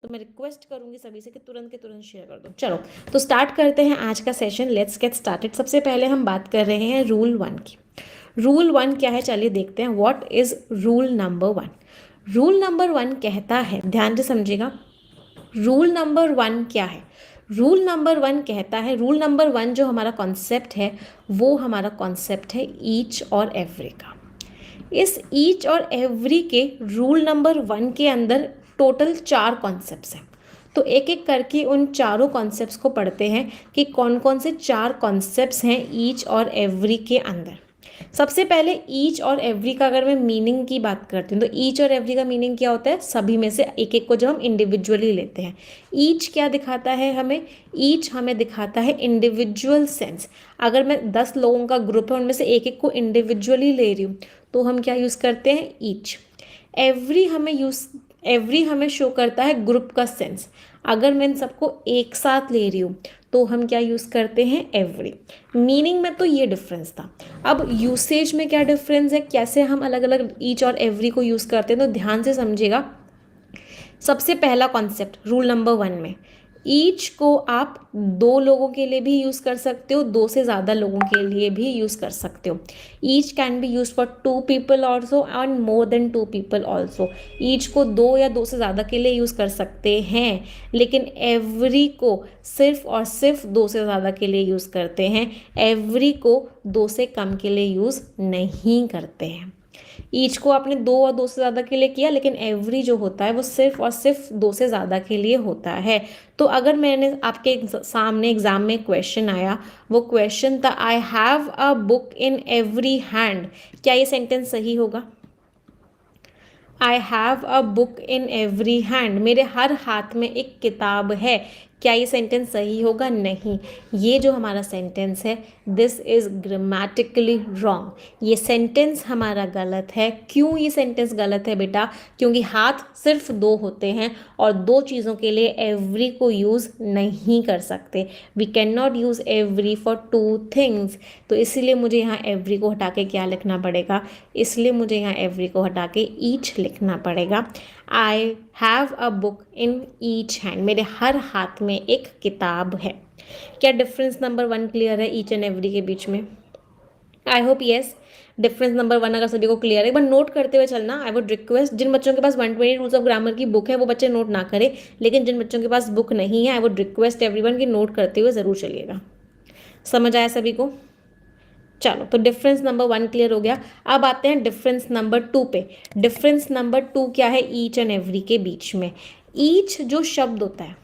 तो मैं रिक्वेस्ट करूंगी सभी से कि तुरंत के तुरंत शेयर कर दो। चलो तो स्टार्ट करते हैं आज का सेशन। Let's get started. सबसे पहले हम बात कर रहे हैं रूल 1 की। रूल 1 क्या है, चलिए देखते हैं। What is rule number 1? Rule number 1 कहता है, ध्यान से समझिएगा, रूल नंबर 1 क्या है। रूल नंबर 1 कहता है, रूल नंबर 1 जो हमारा कॉन्सेप्ट है वो हमारा कॉन्सेप्ट है ईच और एवरी का। इस ईच और एवरी के रूल नंबर 1 के अंदर टोटल 4 कॉन्सेप्ट्स हैं। तो एक एक करके उन चारों कॉन्सेप्ट्स को पढ़ते हैं कि कौन कौन से 4 कॉन्सेप्ट्स हैं ईच और एवरी के अंदर। सबसे पहले ईच और एवरी का अगर मैं मीनिंग की बात करती हूँ तो ईच और एवरी का मीनिंग क्या होता है, सभी में से एक एक को जब हम इंडिविजुअली लेते हैं। ईच क्या दिखाता है हमें, ईच हमें दिखाता है इंडिविजुअल सेंस। अगर मैं 10 लोगों का ग्रुप है उनमें से एक एक को इंडिविजुअली ले रही हूँ तो हम क्या यूज़ करते हैं, ईच। एवरी हमें शो करता है ग्रुप का सेंस। अगर मैं इन सबको एक साथ ले रही हूँ तो हम क्या यूज़ करते हैं, एवरी। मीनिंग में तो ये डिफरेंस था। अब यूसेज में क्या डिफरेंस है, कैसे हम अलग अलग ईच और एवरी को यूज़ करते हैं, तो ध्यान से समझिएगा। सबसे पहला कॉन्सेप्ट रूल नंबर 1 में, ईच को आप 2 लोगों के लिए भी यूज़ कर सकते हो, 2 से ज़्यादा लोगों के लिए भी यूज़ कर सकते हो। Each can be use for 2 people also and more than 2 people also. Each को 2 या 2 से ज़्यादा के लिए यूज़ कर सकते हैं, लेकिन एवरी को सिर्फ और सिर्फ 2 से ज़्यादा के लिए यूज़ करते हैं। एवरी को 2 से कम के लिए यूज़ नहीं करते हैं। ईच को आपने 2 और 2 से ज़्यादा के लिए किया, लेकिन एवरी जो होता है वो सिर्फ और सिर्फ 2 से ज़्यादा के लिए होता है। तो अगर मैंने आपके सामने एग्जाम में क्वेश्चन आया, वो क्वेश्चन था I have a book in every hand, क्या ये सेंटेंस सही होगा? I have a book in every hand, मेरे हर हाथ में एक किताब है, क्या ये सेंटेंस सही होगा? नहीं। ये जो हमारा सेंटेंस है, दिस इज ग्रामेटिकली रॉन्ग। ये सेंटेंस हमारा गलत है। क्यों ये सेंटेंस गलत है बेटा? क्योंकि हाथ सिर्फ 2 होते हैं और 2 चीज़ों के लिए एवरी को यूज़ नहीं कर सकते। We can not use every for 2 things. तो इसलिए मुझे यहाँ एवरी को हटा के क्या लिखना पड़ेगा, इसलिए मुझे यहाँ एवरी को हटा के ईच लिखना पड़ेगा। I have a book in each hand, मेरे हर हाथ में एक किताब है। क्या डिफरेंस नंबर 1 क्लियर है ईच एंड एवरी के बीच में? I hope yes. Difference number 1 अगर सभी को क्लियर है, एक बार नोट करते हुए चलना। आई वुड रिक्वेस्ट, जिन बच्चों के पास 120 रूल्स ऑफ ग्रामर की बुक है वो बच्चे नोट ना करें, लेकिन जिन बच्चों के पास बुक नहीं है, आई वुड रिक्वेस्ट एवरीवन की नोट करते हुए ज़रूर चलिएगा। समझ आया सभी को? चलो, तो डिफरेंस नंबर 1 क्लियर हो गया। अब आते हैं डिफरेंस नंबर 2 पे। डिफरेंस नंबर 2 क्या है ईच एंड एवरी के बीच में? ईच जो शब्द होता है,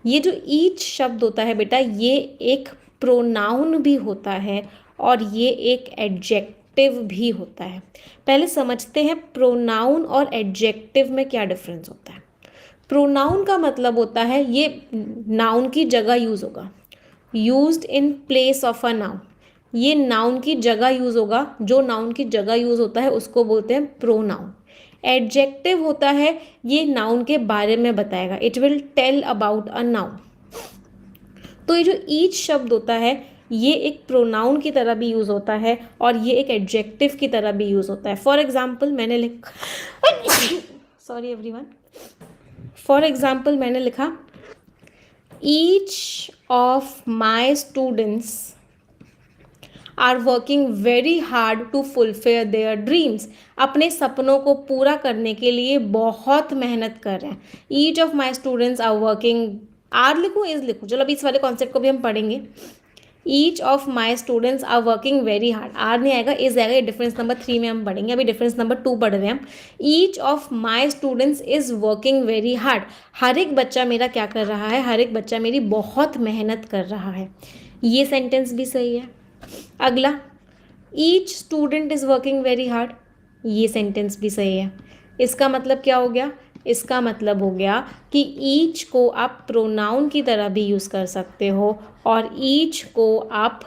ये जो ईच शब्द होता है बेटा, ये एक प्रोनाउन भी होता है और ये एक एडजेक्टिव भी होता है। पहले समझते हैं प्रोनाउन और एडजेक्टिव में क्या डिफरेंस होता है। प्रोनाउन का मतलब होता है ये नाउन की जगह यूज होगा, used in place of a noun. ये नाउन की जगह यूज होगा, जो नाउन की जगह यूज होता है उसको बोलते हैं प्रोनाउन। एडजेक्टिव होता है, ये नाउन के बारे में बताएगा, it will tell about a noun. तो ये जो ईच शब्द होता है ये एक प्रोनाउन की तरह भी यूज होता है और ये एक एडजेक्टिव की तरह भी यूज होता है। फॉर एग्जाम्पल मैंने लिखा सॉरी एवरीवन, फॉर एग्जाम्पल मैंने लिखा each of my students are working very hard to fulfil their dreams. अपने सपनों को पूरा करने के लिए बहुत मेहनत कर रहे हैं। Each of my students are working, are लिखूँ इज लिखूँ, चलो अभी इस वाले कॉन्सेप्ट को भी हम पढ़ेंगे। Each of my students are working very hard, are नहीं आएगा, इज आएगा। ये डिफरेंस नंबर 3 में हम पढ़ेंगे, अभी डिफरेंस नंबर 2 पढ़ रहे हैं हम। Each of my students is working very hard, हर एक बच्चा मेरा क्या कर रहा है, हर एक बच्चा मेरी बहुत मेहनत कर रहा है। ये सेंटेंस भी सही है। अगला, each student is working very hard, ये सेंटेंस भी सही है। इसका मतलब क्या हो गया? इसका मतलब हो गया कि ईच को आप प्रोनाउन की तरह भी यूज़ कर सकते हो और ईच को आप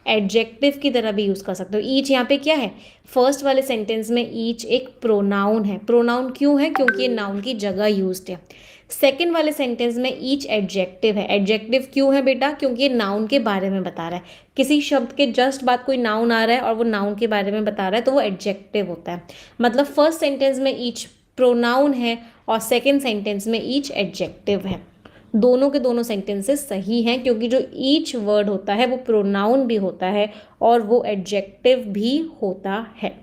एडजेक्टिव की तरह भी यूज़ कर सकते हो। ईच यहाँ पे क्या है? फर्स्ट वाले सेंटेंस में ईच एक प्रोनाउन है। प्रोनाउन क्यों है? क्योंकि ये नाउन की जगह यूज्ड है। सेकेंड वाले सेंटेंस में ईच एडजेक्टिव है। एडजेक्टिव क्यों है बेटा? क्योंकि ये नाउन के बारे में बता रहा है। किसी शब्द के जस्ट बाद कोई नाउन आ रहा है और वो नाउन के बारे में बता रहा है तो वो एडजेक्टिव होता है। मतलब फर्स्ट सेंटेंस में ईच प्रोनाउन है और सेकेंड सेंटेंस में ईच एडजेक्टिव है। दोनों के दोनों सेंटेंसेस सही हैं क्योंकि जो ईच वर्ड होता है वो प्रोनाउन भी होता है और वो एडजेक्टिव भी होता है।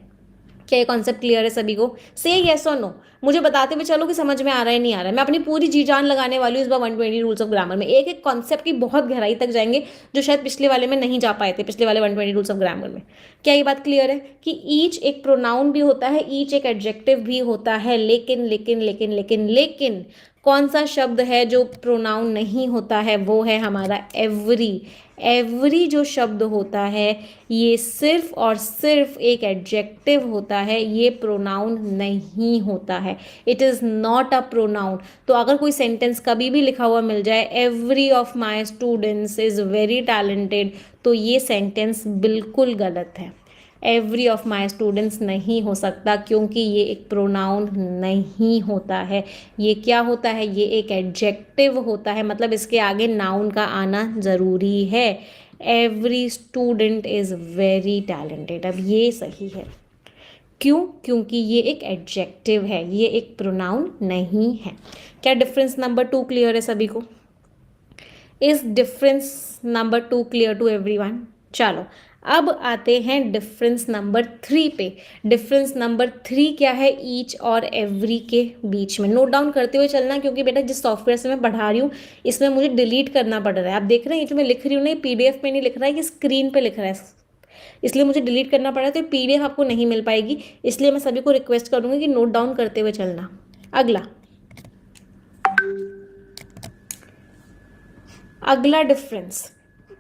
क्या ये कॉन्सेप्ट क्लियर है सभी को? से येस और नो मुझे बताते हुए चलो कि समझ में आ रहा है नहीं आ रहा है। मैं अपनी पूरी जी जान लगाने वाली हूँ इस बार 120 रूल्स ऑफ ग्रामर में। एक एक कॉन्सेप्ट की बहुत गहराई तक जाएंगे जो शायद पिछले वाले में नहीं जा पाए थे, पिछले वाले 120 रूल्स ऑफ ग्रामर में। क्या ये बात क्लियर है कि ईच एक प्रोनाउन भी होता है, ईच एक एडजेक्टिव भी होता है, लेकिन लेकिन लेकिन लेकिन लेकिन कौन सा शब्द है जो प्रोनाउन नहीं होता है? वो है हमारा एवरी। एवरी जो शब्द होता है ये सिर्फ और सिर्फ एक एडजेक्टिव होता है, ये प्रोनाउन नहीं होता है। It is not a pronoun. तो अगर कोई सेंटेंस कभी भी लिखा हुआ मिल जाए every of my students is very talented, तो ये सेंटेंस बिल्कुल गलत है। एवरी ऑफ माई स्टूडेंट्स नहीं हो सकता क्योंकि ये एक प्रोनाउन नहीं होता है। ये क्या होता है? ये एक एडजेक्टिव होता है, मतलब इसके आगे नाउन का आना ज़रूरी है। Every student is very talented, अब ये सही है। क्यों? क्योंकि ये एक एडजेक्टिव है, ये एक प्रोनाउन नहीं है। क्या डिफरेंस नंबर 2 क्लियर है सभी को? Is difference number 2 clear to everyone? चलो अब आते हैं डिफरेंस नंबर 3 पे। डिफरेंस नंबर 3 क्या है ईच और एवरी के बीच में? नोट डाउन करते हुए चलना क्योंकि बेटा जिस सॉफ्टवेयर से मैं पढ़ा रही हूँ इसमें मुझे डिलीट करना पड़ रहा है। आप देख रहे हैं ये जो मैं लिख रही हूँ ना, PDF पे नहीं लिख रहा है, ये स्क्रीन पे लिख रहा है, इसलिए मुझे डिलीट करना पड़ा। तो PDF आपको नहीं मिल पाएगी, इसलिए मैं सभी को रिक्वेस्ट करूँगी कि नोट डाउन करते हुए चलना। अगला डिफरेंस,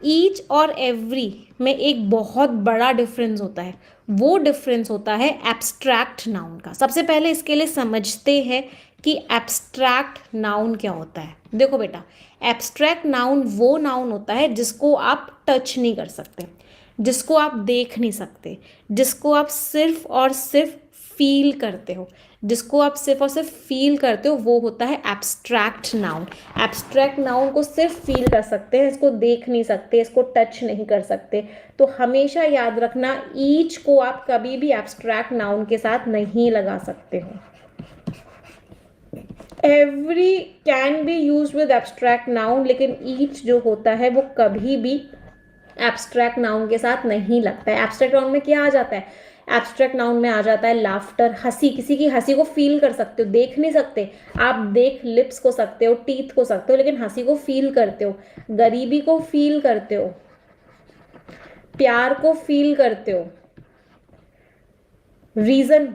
ईच और एवरी में एक बहुत बड़ा डिफरेंस होता है। वो डिफरेंस होता है एब्स्ट्रैक्ट नाउन का। सबसे पहले इसके लिए समझते हैं कि एब्स्ट्रैक्ट नाउन क्या होता है। देखो बेटा, एब्स्ट्रैक्ट नाउन वो नाउन होता है जिसको आप टच नहीं कर सकते, जिसको आप देख नहीं सकते, जिसको आप सिर्फ और सिर्फ फील करते हो। जिसको आप सिर्फ और सिर्फ फील करते हो वो होता है एब्स्ट्रैक्ट नाउन। एब्स्ट्रैक्ट नाउन को सिर्फ फील कर सकते हैं, इसको देख नहीं सकते, इसको टच नहीं कर सकते। तो हमेशा याद रखना ईच को आप कभी भी एब्स्ट्रैक्ट नाउन के साथ नहीं लगा सकते हो। Every can be use with abstract noun, लेकिन ईच जो होता है वो कभी भी एब्स्ट्रैक्ट नाउन के साथ नहीं लगता है। एब्स्ट्रैक्ट नाउन में क्या आ जाता है? एब्स्ट्रैक्ट नाउन में आ जाता है लाफ्टर, हंसी। किसी की हंसी को फील कर सकते हो, देख नहीं सकते। आप देख लिप्स को सकते हो, टीथ को सकते हो, लेकिन हंसी को फील करते हो। गरीबी को फील करते हो, प्यार को फील करते हो, रीजन,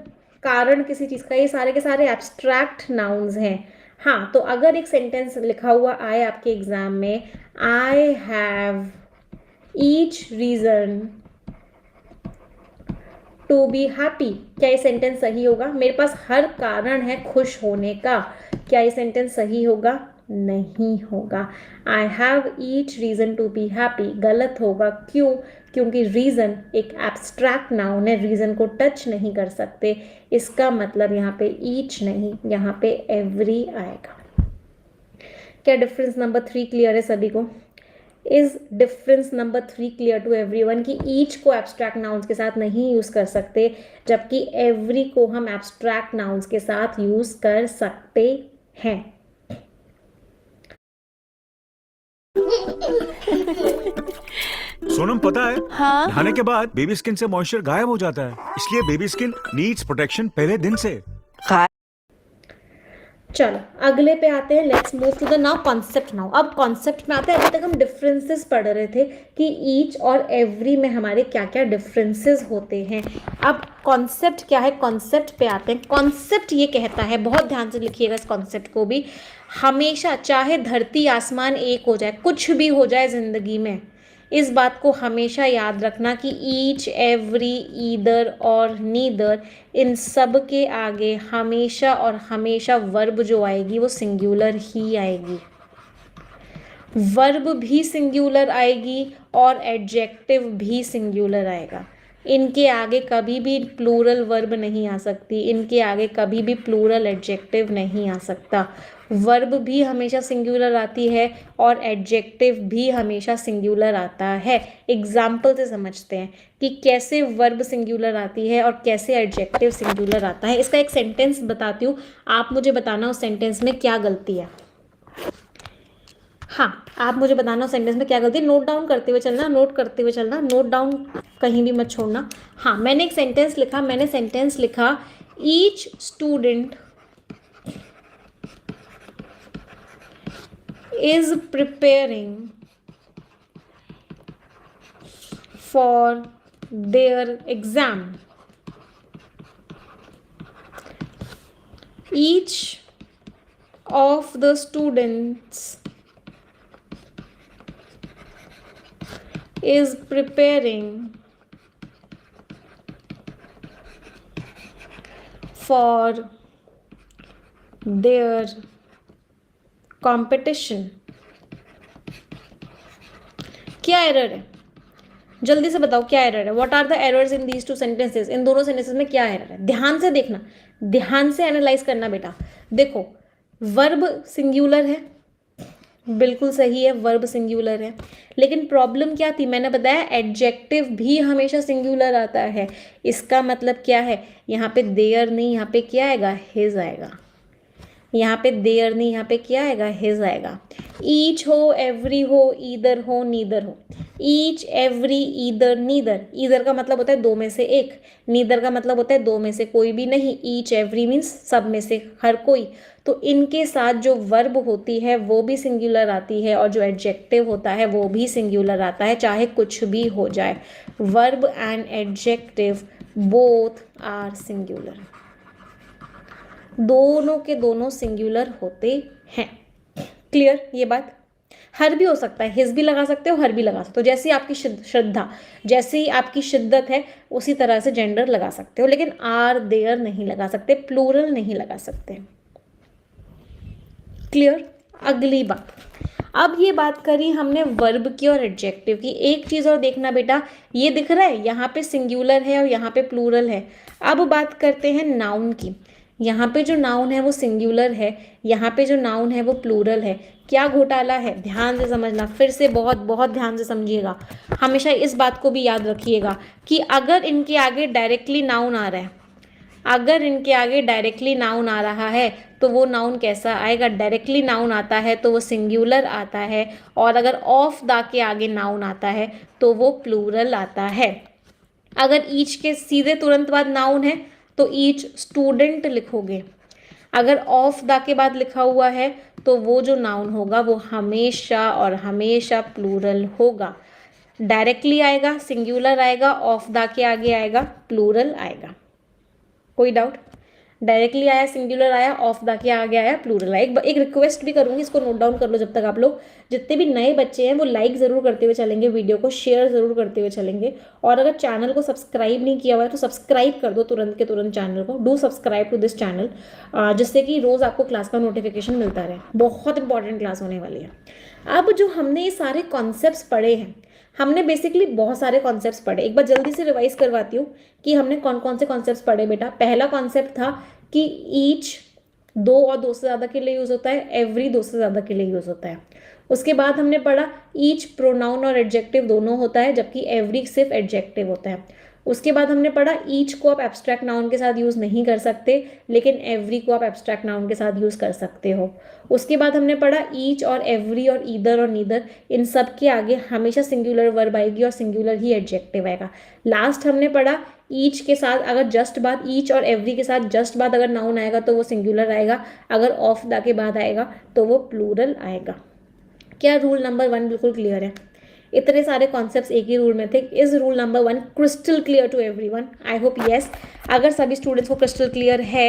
कारण किसी चीज का, ये सारे के सारे एब्स्ट्रैक्ट नाउन्स हैं। हाँ, तो अगर एक सेंटेंस लिखा हुआ आए आपके एग्जाम में, I have each reason to be happy, क्या ये सेंटेंस सही होगा? मेरे पास हर कारण है खुश होने का, क्या ये सेंटेंस सही होगा? नहीं होगा। I have each reason to be happy गलत होगा। क्यों? क्योंकि रीजन एक एब्स्ट्रैक्ट नाउन है, रीजन को टच नहीं कर सकते। इसका मतलब यहाँ पे ईच नहीं, यहाँ पे एवरी आएगा। क्या डिफरेंस नंबर 3 क्लियर है सभी को? Is difference number 3 clear to everyone कि ईच को एब्स्ट्रैक्ट नाउन्स के साथ नहीं यूज कर सकते, जबकि एवरी को हम एब्स्ट्रैक्ट नाउन्स के साथ यूज कर सकते हैं। सोनम पता है, हाँ? नहाने के बाद बेबी स्किन से मॉइस्चर गायब हो जाता है, इसलिए बेबी स्किन नीड्स प्रोटेक्शन पहले दिन से। चलो अगले पे आते हैं। Let's move to the noun concept. Noun अब कॉन्सेप्ट में आते हैं। अभी तक हम डिफरेंसेस पढ़ रहे थे कि ईच और एवरी में हमारे क्या क्या डिफरेंसेस होते हैं। अब कॉन्सेप्ट क्या है, कॉन्सेप्ट पे आते हैं। कॉन्सेप्ट ये कहता है, बहुत ध्यान से लिखिएगा इस कॉन्सेप्ट को भी, हमेशा चाहे धरती आसमान एक हो जाए, कुछ भी हो जाए जिंदगी में, इस बात को हमेशा याद रखना कि ईच, एवरी, ईदर और नीदर, इन सब के आगे हमेशा और हमेशा वर्ब जो आएगी वो सिंगुलर ही आएगी। वर्ब भी सिंगुलर आएगी और एडजेक्टिव भी सिंगुलर आएगा। इनके आगे कभी भी प्लूरल वर्ब नहीं आ सकती, इनके आगे कभी भी प्लूरल एडजेक्टिव नहीं आ सकता। वर्ब भी हमेशा सिंगुलर आती है और एडजेक्टिव भी हमेशा सिंगुलर आता है। एग्जाम्पल से समझते हैं कि कैसे वर्ब सिंगुलर आती है और कैसे एडजेक्टिव सिंगुलर आता है। इसका एक सेंटेंस बताती हूँ, आप मुझे बताना उस सेंटेंस में क्या गलती है। हाँ, आप मुझे बताना उस सेंटेंस में क्या गलती है। नोट डाउन करते हुए चलना, नोट करते हुए चलना, नोट डाउन कहीं भी मत छोड़ना। हाँ, मैंने एक सेंटेंस लिखा, मैंने सेंटेंस लिखा each student is preparing for their exam. Each of the students is preparing for their competition. क्या एरर है, जल्दी से बताओ क्या एरर है। What are the errors in these two sentences, इन दोनों सेंटेंसेस में क्या एरर है। ध्यान से देखना, ध्यान से एनालाइज करना बेटा। देखो, वर्ब सिंगुलर है, बिल्कुल सही है, वर्ब सिंगुलर है, लेकिन प्रॉब्लम क्या थी, मैंने बताया एडजेक्टिव भी हमेशा सिंगुलर आता है। इसका मतलब क्या है, यहाँ पे देयर नहीं, यहाँ पे क्या आएगा, हिज आएगा। यहाँ पे देयर नहीं, यहाँ पे क्या आएगा, हिज आएगा। ईच हो, एवरी हो, ईदर हो, नीदर हो। Each, every, either, neither. Either का मतलब होता है दो में से एक, नीदर का मतलब होता है दो में से कोई भी नहीं। ईच, एवरी मीन्स सब में से हर कोई। तो इनके साथ जो वर्ब होती है वो भी सिंगुलर आती है और जो एडजेक्टिव होता है वो भी सिंगुलर आता है, चाहे कुछ भी हो जाए। Verb and adjective both are singular, दोनों के दोनों सिंगुलर होते हैं। क्लियर ये बात। हर भी हो सकता है, हिज भी लगा सकते हो, हर भी लगा सकते हो, जैसी आपकी श्रद्धा, जैसी आपकी शिद्दत है उसी तरह से जेंडर लगा सकते हो, लेकिन आर, देयर नहीं लगा सकते, प्लूरल नहीं लगा सकते। क्लियर। अगली बात, अब ये बात करी हमने वर्ब की और एडजेक्टिव की। एक चीज़ और देखना बेटा, ये दिख रहा है यहाँ पे सिंगुलर है और यहाँ पे प्लूरल है। अब बात करते हैं नाउन की। यहाँ पे जो नाउन है वो सिंगुलर है, यहाँ पे जो नाउन है वो प्लूरल है। क्या घोटाला है, ध्यान से समझना, फिर से बहुत बहुत ध्यान से समझिएगा। हमेशा इस बात को भी याद रखिएगा कि अगर इनके आगे डायरेक्टली नाउन आ रहा है, अगर इनके आगे डायरेक्टली नाउन आ रहा है तो वो नाउन कैसा आएगा, डायरेक्टली नाउन आता है तो वो सिंगुलर आता है, और अगर ऑफ द के आगे नाउन आता है तो वो प्लूरल आता है। अगर ईच के सीधे तुरंत बाद नाउन है तो ईच स्टूडेंट लिखोगे, अगर ऑफ द के बाद लिखा हुआ है तो वो जो नाउन होगा वो हमेशा और हमेशा प्लूरल होगा। डायरेक्टली आएगा सिंगुलर आएगा, ऑफ द के आगे आएगा प्लूरल आएगा। कोई डाउट। डायरेक्टली आया सिंगुलर आया, ऑफ द के आगे आया प्लूरल आया। एक रिक्वेस्ट भी करूंगी, इसको नोट डाउन कर लो जब तक आप लोग। जितने भी नए बच्चे हैं वो लाइक ज़रूर करते हुए चलेंगे, वीडियो को शेयर ज़रूर करते हुए चलेंगे, और अगर चैनल को सब्सक्राइब नहीं किया हुआ है तो सब्सक्राइब कर दो तुरंत के तुरंत चैनल को। Do subscribe to this channel, जिससे कि रोज़ आपको क्लास का नोटिफिकेशन मिलता रहे। बहुत इंपॉर्टेंट क्लास होने वाली है। अब जो हमने ये सारे कॉन्सेप्ट्स पढ़े हैं, हमने बेसिकली बहुत सारे कॉन्सेप्ट्स पढ़े। एक बार जल्दी से रिवाइज करवाती हूँ कि हमने कौन कौन से कॉन्सेप्ट्स पढ़े बेटा। पहला कॉन्सेप्ट था कि ईच दो और दो से ज़्यादा के लिए यूज़ होता है, एवरी दो से ज़्यादा के लिए यूज़ होता है। उसके बाद हमने पढ़ा ईच प्रोनाउन और एडजेक्टिव दोनों होता है, जबकि एवरी सिर्फ एडजेक्टिव होता है। उसके बाद हमने पढ़ा ईच को आप एब्स्ट्रैक्ट नाउन के साथ यूज़ नहीं कर सकते, लेकिन एवरी को आप एब्स्ट्रैक्ट नाउन के साथ यूज़ कर सकते हो। उसके बाद हमने पढ़ा ईच और एवरी और ईदर और नीदर, इन सब के आगे हमेशा सिंगुलर वर्ब आएगी और सिंगुलर ही एडजेक्टिव आएगा। लास्ट हमने पढ़ा ईच के साथ अगर जस्ट बाद, ईच और एवरी के साथ जस्ट बाद अगर नाउन आएगा तो वो सिंगुलर आएगा, अगर ऑफ द के बाद आएगा तो वो प्लूरल आएगा। क्या रूल नंबर 1 बिल्कुल क्लियर है? इतने सारे कॉन्सेप्ट्स एक ही रूल में थे। Is rule number 1 crystal clear to everyone? I hope yes. अगर सभी स्टूडेंट्स को क्रिस्टल क्लियर है